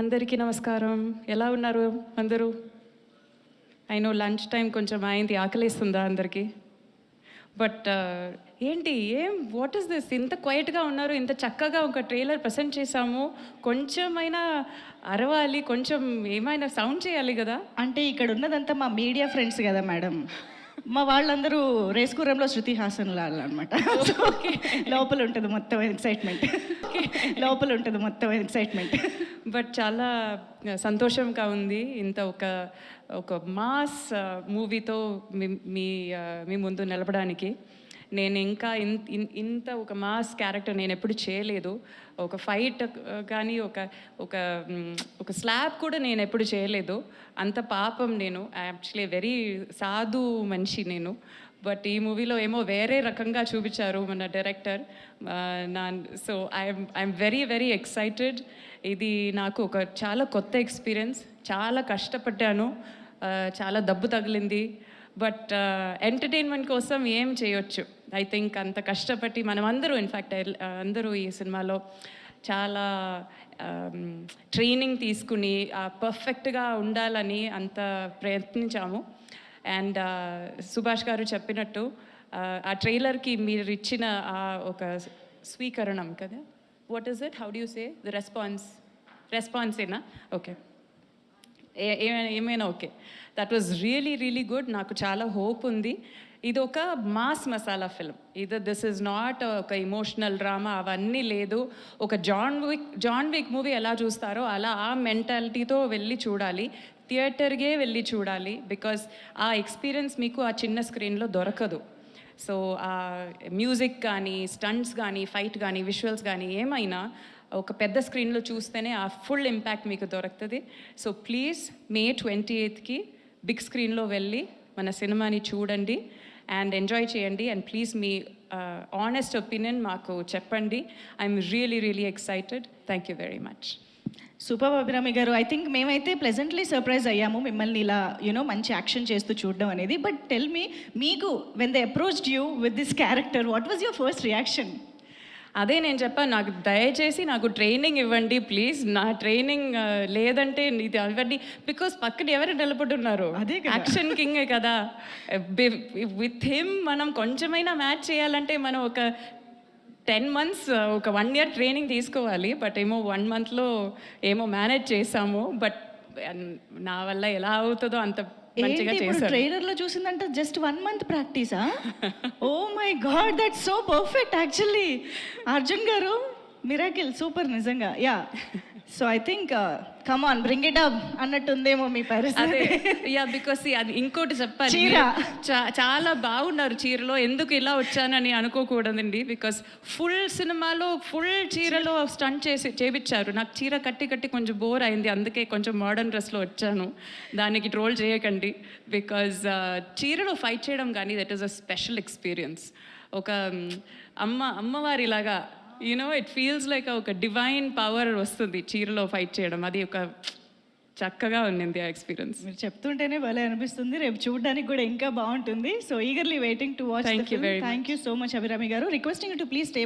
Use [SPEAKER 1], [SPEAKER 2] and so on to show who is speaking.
[SPEAKER 1] అందరికీ నమస్కారం. ఎలా ఉన్నారు అందరూ? ఐ నో లంచ్ టైం కొంచెం అయింది, ఆకలిస్తుందా అందరికీ? బట్ ఏంటి వాట్ ఈస్ దిస్? ఇంత క్వైట్గా ఉన్నారు, ఇంత చక్కగా ఒక ట్రైలర్ ప్రజెంట్ చేశాము, కొంచెమైనా అరవాలి, కొంచెం ఏమైనా సౌండ్ చేయాలి కదా.
[SPEAKER 2] అంటే ఇక్కడ ఉన్నదంతా మా మీడియా ఫ్రెండ్స్ కదా మేడం. మా వాళ్ళందరూ రేస్కురంలో శృతి హాసన్ లాల్ అనమాట. లోపల ఉంటుంది మొత్తం ఎక్సైట్మెంట్, లోపల ఉంటుంది మొత్తం ఎక్సైట్మెంట్.
[SPEAKER 1] బట్ చాలా సంతోషంగా ఉంది ఇంత ఒక మాస్ మూవీతో మీ ముందు నిలబడానికి. నేను ఇంకా ఇంత ఒక మాస్ క్యారెక్టర్ నేను ఎప్పుడు చేయలేదు. ఒక ఫైట్ కానీ ఒక స్లాబ్ కూడా నేను ఎప్పుడు చేయలేదు. అంత పాపం నేను యాక్చువల్లీ వెరీ సాధు మనిషి నేను. బట్ ఈ మూవీలో ఏమో వేరే రకంగా చూపించారు మన director. So I'm very very excited. ఇది నాకు ఒక చాలా కొత్త ఎక్స్పీరియన్స్. చాలా కష్టపడ్డాను, చాలా దెబ్బ తగిలింది. బట్ ఎంటర్టైన్మెంట్ కోసం ఏం చేయొచ్చు. ఐ థింక్ అంత కష్టపడి మనం అందరూ ఇన్ఫ్యాక్ట్ అందరూ ఈ సినిమాలో చాలా ట్రైనింగ్ తీసుకుని పర్ఫెక్ట్గా ఉండాలని అంత ప్రయత్నించాము. అండ్ సుభాష్ గారు చెప్పినట్టు ఆ ట్రైలర్కి మీరు ఇచ్చిన ఒక స్వీకరణం కదా, what is it, how do you say the రెస్పాన్సేనా? ఓకే, ఏమైనా okay, that was really good. నాకు చాలా హోప్ ఉంది. ఇది ఒక mass masala film. This is not ఒక ఇమోషనల్ డ్రామా, అవన్నీ లేదు. ఒక జాన్ విక్ మూవీ ఎలా చూస్తారో అలా ఆ మెంటాలిటీతో వెళ్ళి చూడాలి, థియేటర్కే వెళ్ళి చూడాలి. బికాస్ ఆ ఎక్స్పీరియన్స్ మీకు ఆ చిన్న స్క్రీన్లో దొరకదు. సో ఆ మ్యూజిక్ కానీ, స్టంట్స్ కానీ, ఫైట్ కానీ, విజువల్స్ కానీ ఏమైనా ఒక పెద్ద స్క్రీన్లో చూస్తేనే ఆ ఫుల్ ఇంపాక్ట్ మీకు దొరుకుతుంది. సో ప్లీజ్ May 28కి బిగ్ స్క్రీన్లో వెళ్ళి మన సినిమాని చూడండి అండ్ ఎంజాయ్ చేయండి. And please me honest opinion మాకు చెప్పండి. I'm really excited. Thank you very much.
[SPEAKER 2] Super Abhirami గారు. ఐ థింక్ మేమైతే ప్లెజెంట్లీ సర్ప్రైజ్ అయ్యాము మిమ్మల్ని ఇలా మంచి యాక్షన్ చేస్తూ చూడడం అనేది. బట్ టెల్ మీ, మీకు when they approached you with this character, what was your first reaction?
[SPEAKER 1] అదే నేను చెప్పాను, నాకు దయచేసి నాకు ట్రైనింగ్ ఇవ్వండి ప్లీజ్. నా ట్రైనింగ్ లేదంటే ఇది ఇవ్వండి. బికాస్ పక్కన ఎవరు నిలబడున్నారు,
[SPEAKER 2] అదే
[SPEAKER 1] యాక్షన్ కింగే కదా. విత్ హిమ్ మనం కొంచెమైనా మ్యాచ్ చేయాలంటే మనం ఒక 10 months, ఒక 1 year ట్రైనింగ్ తీసుకోవాలి. బట్ ఏమో 1 monthలో ఏమో మేనేజ్ చేసాము. బట్ నా వల్ల ఎలా అవుతుందో అంత మంచిగా చేశారు.
[SPEAKER 2] ట్రైలర్లో చూసిందంటే జస్ట్ 1 month ప్రాక్టీసా? Oh my God, that so perfect. Actually Arjun గారు మిరాకిల్, సూపర్ నిజంగా. Yeah, so I think come on bring it up అన్నట్టుందేమో మీ పరిస్థితి.
[SPEAKER 1] యా, బికాస్ అది ఇంకోటి చెప్పాలి, చాలా బాగున్నారు చీరలో. ఎందుకు ఇలా వచ్చానని అనుకోకూడదండి. బికాస్ ఫుల్ సినిమాలో ఫుల్ చీరలో స్టంట్ చేపించారు. నాకు చీర కట్టి కొంచెం బోర్ అయింది, అందుకే కొంచెం మోడర్న్ డ్రెస్లో వచ్చాను. దానికి ట్రోల్ చేయకండి. బికాజ్ చీరలో ఫైట్ చేయడం కానీ that is a special experience. ఒక అమ్మవారిలాగా ఇట్ ఫీల్స్ లైక్ ఒక డివైన్ పవర్ వస్తుంది చీరలో ఫైట్ చేయడం. అది ఒక చక్కగా ఉన్నింది ఆ ఎక్స్పీరియన్స్.
[SPEAKER 2] మీరు చెప్తుంటేనే భలే అనిపిస్తుంది. రేపు చూడడానికి కూడా ఇంకా బాగుంటుంది. So eagerly waiting to watch. Thank you so much Abhirami గారు. Requesting to please stay